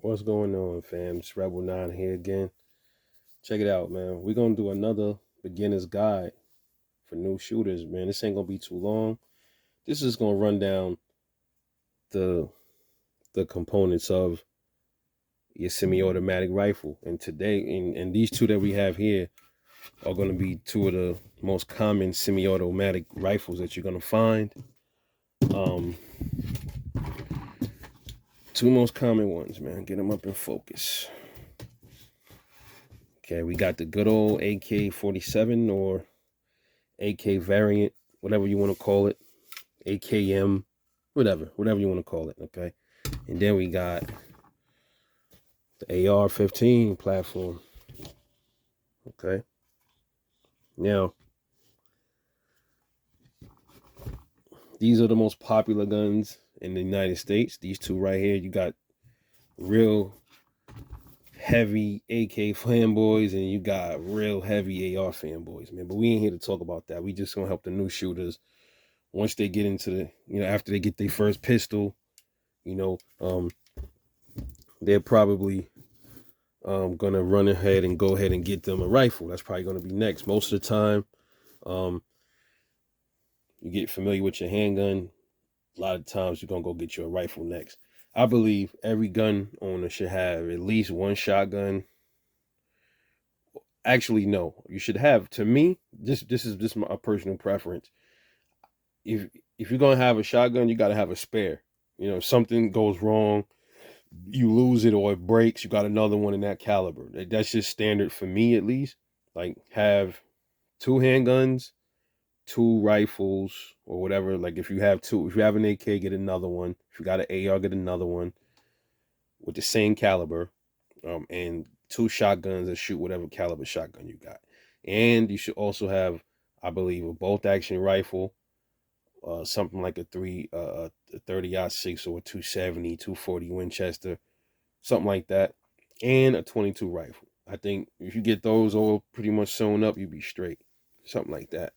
What's going on, fam? It's Rebel 9 here again. Check it out, man. We're going to do another beginner's guide for new shooters, man. This ain't going to be too long. This is going to run down the components of your semi-automatic rifle. And today, and these two that we have here are going to be two of the most common semi-automatic rifles that you're going to find. Two most common ones, man. Get them up in focus. Okay, we got the good old AK-47 or AK variant, whatever you want to call it, AKM, whatever you want to call it, okay? And then we got the AR-15 platform, okay? Now, these are the most popular guns in the United States. These two right here, you got real heavy AK fanboys and you got real heavy AR fanboys, man. But we ain't here to talk about that. We just gonna help the new shooters once they get into the, after they get their first pistol, they're probably gonna run ahead and go ahead and get them a rifle. That's probably gonna be next. Most of the time, you get familiar with your handgun. A lot of times you're gonna go get you a rifle next. I believe every gun owner should have at least one shotgun. Actually, no, you should have. To me, this is my personal preference. If you're gonna have a shotgun, you gotta have a spare. If something goes wrong, you lose it or it breaks, you got another one in that caliber. That's just standard for me, at least. Like, have two handguns, two rifles, or whatever. Like, if you have an AK, get another one. If you got an AR, get another one with the same caliber, and two shotguns that shoot whatever caliber shotgun you got. And you should also have, I believe, a bolt action rifle, something like a 30-06 or a 270, 240 Winchester, something like that, and a 22 rifle. I think if you get those all pretty much sewn up, you'd be straight. Something like that.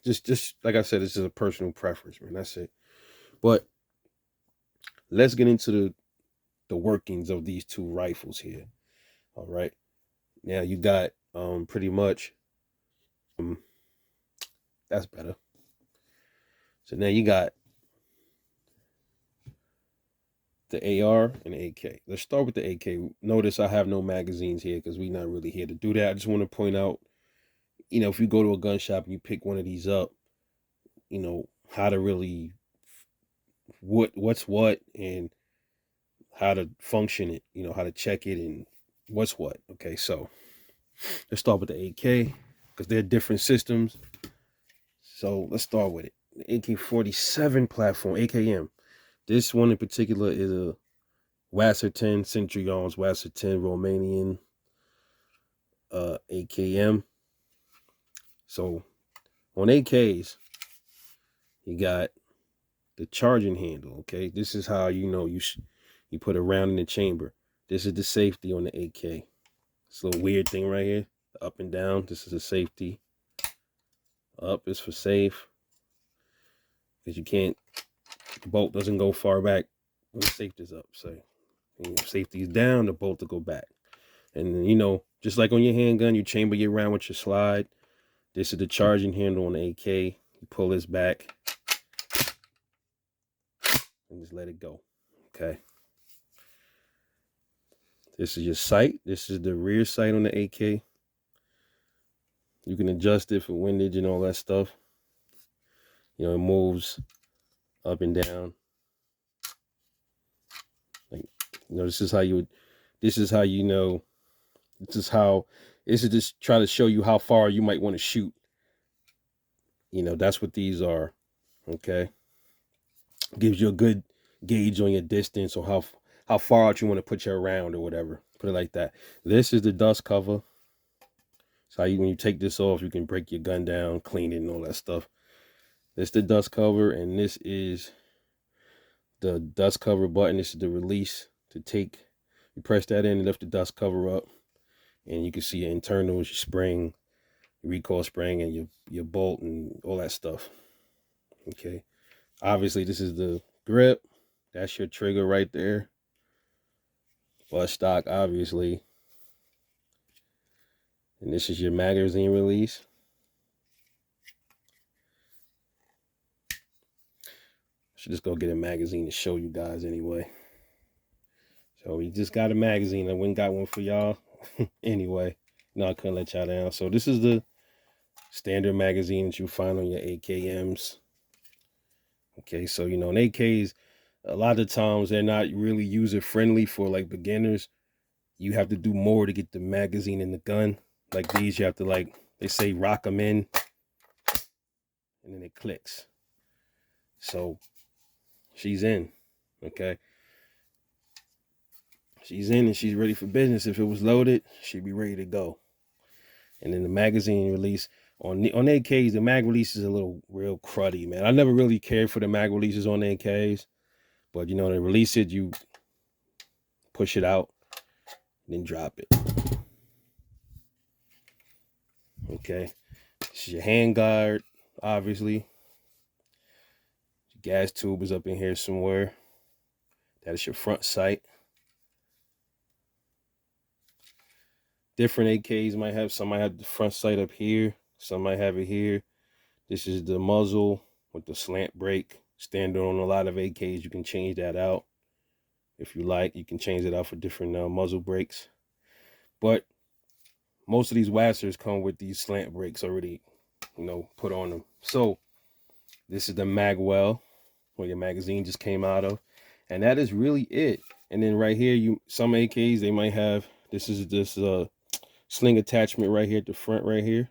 Just like I said, this is a personal preference, man. That's it. But let's get into the workings of these two rifles here. All right. Now you got pretty much that's better. So now you got the AR and the AK. Let's start with the AK. Notice I have no magazines here because we're not really here to do that. I just want to point out, if you go to a gun shop and you pick one of these up, how to really what's what and how to function it, how to check it and what's what. Okay, so let's start with the AK because they're different systems. So let's start with it. The AK-47 platform, AKM. This one in particular is a Wasser 10, Century Arms Wasser 10 Romanian AKM. So on AKs, you got the charging handle, okay? This is how you put a round in the chamber. This is the safety on the AK. It's a little weird thing right here, the up and down. This is the safety. Up is for safe, because the bolt doesn't go far back when the safety's up. So safety is down, the bolt will go back. And then, just like on your handgun, you chamber your round with your slide. This is the charging handle on the AK. You pull this back and just let it go. Okay. This is your sight. This is the rear sight on the AK. You can adjust it for windage and all that stuff. It moves up and down. Like, this is just try to show you how far you might want to shoot. That's what these are. Okay. Gives you a good gauge on your distance or how far out you want to put your round or whatever. Put it like that. This is the dust cover. So when you take this off, you can break your gun down, clean it and all that stuff. This is the dust cover, and this is the dust cover button. This is the release to take. You press that in and lift the dust cover up, and you can see your internals, your spring, your recoil spring, and your bolt and all that stuff. Okay. Obviously, this is the grip. That's your trigger right there. Butt stock, obviously. And this is your magazine release. Should just go get a magazine to show you guys anyway. So we just got a magazine. I went and got one for y'all. Anyway, no, I couldn't let y'all down. So this is the standard magazine that you find on your AKMs. Okay, so you know, in AKs, a lot of times they're not really user friendly for like beginners. You have to do more to get the magazine in the gun. Like these, you have to, like they say, rock them in, and then it clicks. So she's in. Okay, she's in and she's ready for business. If it was loaded, she'd be ready to go. And then the magazine release on AKs, the mag release is a little real cruddy, man. I never really cared for the mag releases on AKs, but you know, they release it, you push it out, then drop it. Okay, this is your hand guard, obviously. Your gas tube is up in here somewhere. That is your front sight. Different AKs might have, some might have the front sight up here, some might have it here. This is the muzzle with the slant brake. Standard on a lot of AKs. You can change that out if you like. You can change it out for different muzzle brakes. But most of these Wassers come with these slant brakes already, you know, put on them. So this is the mag well, where your magazine just came out of, and that is really it. And then right here, some AKs, they might have, this is this sling attachment right here at the front right here,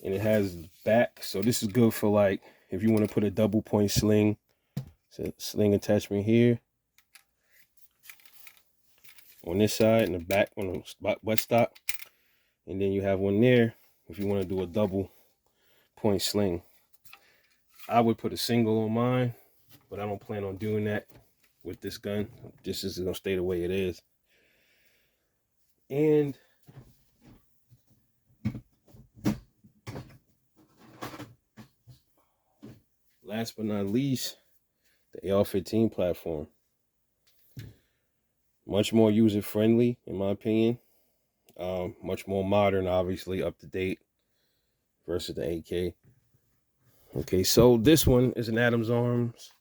and it has back. So this is good for, like, if you want to put a double point sling. So sling attachment here on this side, and the back on the butt stock, and then you have one there if you want to do a double point sling. I would put a single on mine, but I don't plan on doing that with this gun. This is gonna stay the way it is. And last but not least, the AR-15 platform. Much more user-friendly, in my opinion. Much more modern, obviously, up to date versus the AK. Okay, so this one is an Adams Arms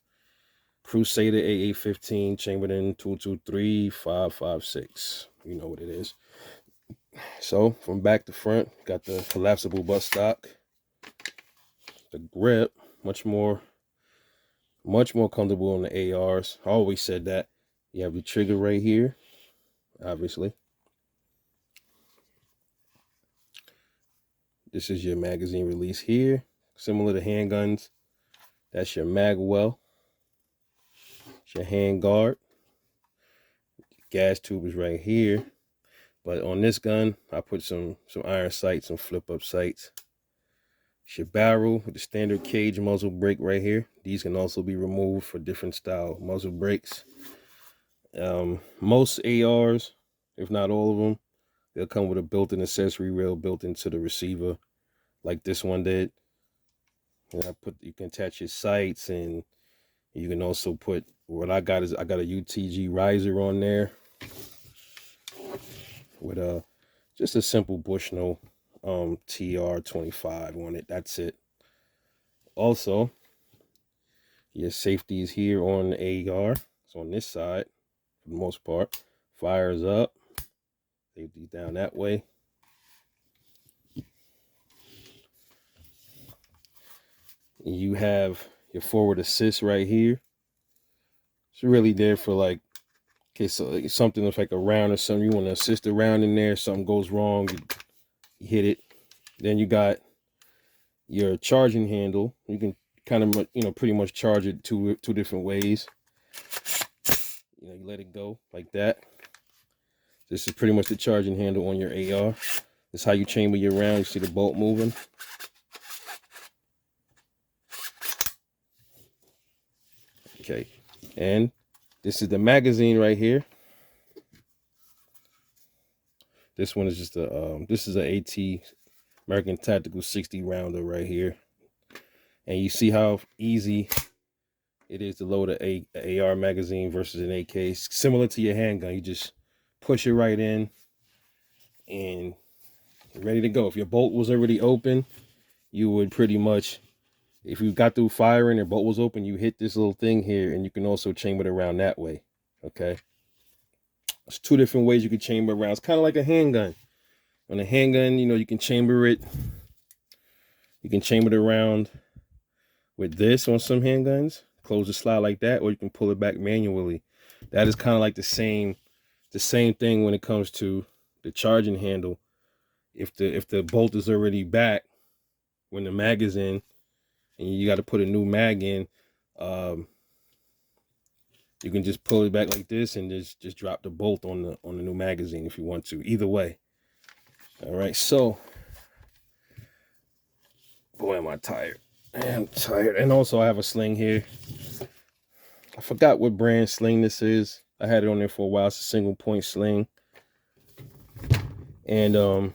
Crusader AA-15 Chamberlain 223-556. You know what it is. So from back to front, got the collapsible butt stock. The grip, much more comfortable on the ARs. I always said that. You have the trigger right here, obviously. This is your magazine release here, similar to handguns. That's your mag well. It's your hand guard. Gas tube is right here. But on this gun, I put some iron sights, some flip up sights. It's your barrel with the standard cage muzzle brake right here. These can also be removed for different style muzzle brakes. Most ARs, if not all of them, they'll come with a built-in accessory rail built into the receiver, like this one did. And you can attach your sights, and you can also put, what I got is, I got a UTG riser on there with just a simple Bushnell TR25 on it. That's it. Also, your safety is here on the AR. It's on this side for the most part. Fires up. Safety down that way. You have your forward assist right here. It's really there for, like, okay, so something that's like a round or something, you want to assist a round in there, something goes wrong, you hit it. Then you got your charging handle. You can kind of, you know, pretty much charge it two different ways. You know, you let it go like that. This is pretty much the charging handle on your AR. This is how you chamber your round. You see the bolt moving. Okay, and this is the magazine right here. This one is just this is a AT American Tactical 60 rounder right here. And you see how easy it is to load a AR magazine versus an AK. It's similar to your handgun. You just push it right in and you're ready to go. If your bolt was already open, you would pretty much, if you got through firing and bolt was open, you hit this little thing here and you can also chamber it around that way. Okay. There's two different ways you can chamber around. It's kind of like a handgun. On a handgun, you know, you can chamber it. You can chamber it around with this on some handguns. Close the slide like that, or you can pull it back manually. That is kind of like the same thing when it comes to the charging handle. If the bolt is already back when the mag is in, and you got to put a new mag in, you can just pull it back like this and just drop the bolt on the new magazine if you want to. Either way. All right, so boy, am I tired. I'm tired. And also I have a sling here. I forgot what brand sling this is. I had it on there for a while. It's a single point sling. And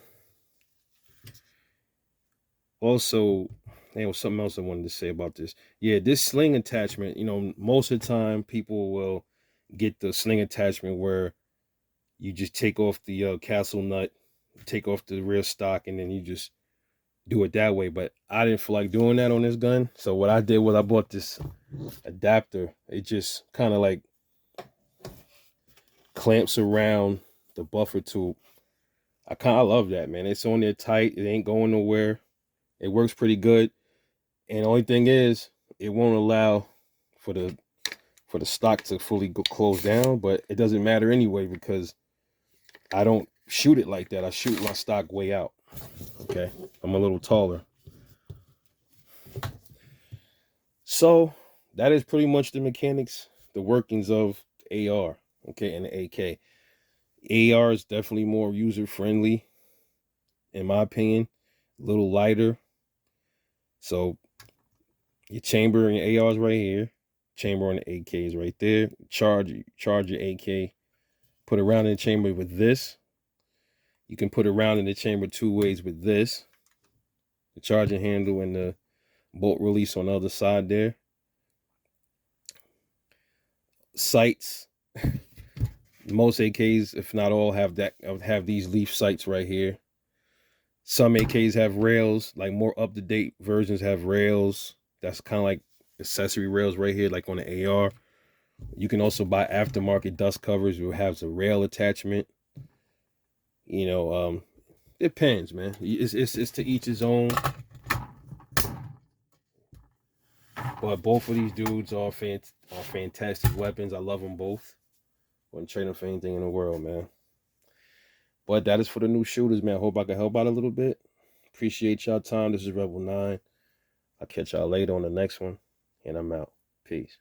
also, there was something else I wanted to say about this. Yeah, this sling attachment, you know, most of the time people will get the sling attachment where you just take off the castle nut, take off the rear stock, and then you just do it that way. But I didn't feel like doing that on this gun. So what I did was I bought this adapter. It just kind of like clamps around the buffer tube. I love that, man. It's on there tight. It ain't going nowhere. It works pretty good. And the only thing is, it won't allow for the stock to fully close down, but it doesn't matter anyway because I don't shoot it like that. I shoot my stock way out. Okay, I'm a little taller. So that is pretty much the mechanics, the workings of AR, okay, and the AK. AR is definitely more user friendly, in my opinion. A little lighter. So your chamber and your AR is right here. Chamber on the AK is right there. Charge your AK. Put a round in the chamber with this. You can put a round in the chamber two ways with this. The charging handle and the bolt release on the other side there. Sights. Most AKs, if not all, have these leaf sights right here. Some AKs have rails, like more up-to-date versions have rails. That's kind of like accessory rails right here, like on the AR. You can also buy aftermarket dust covers which has a rail attachment. You know, depends, man. It's to each his own. But both of these dudes are fantastic weapons. I love them both. Wouldn't trade them for anything in the world, man. But that is for the new shooters, man. I hope I can help out a little bit. Appreciate y'all time. This is Rebel 9. I'll catch y'all later on the next one. And I'm out. Peace.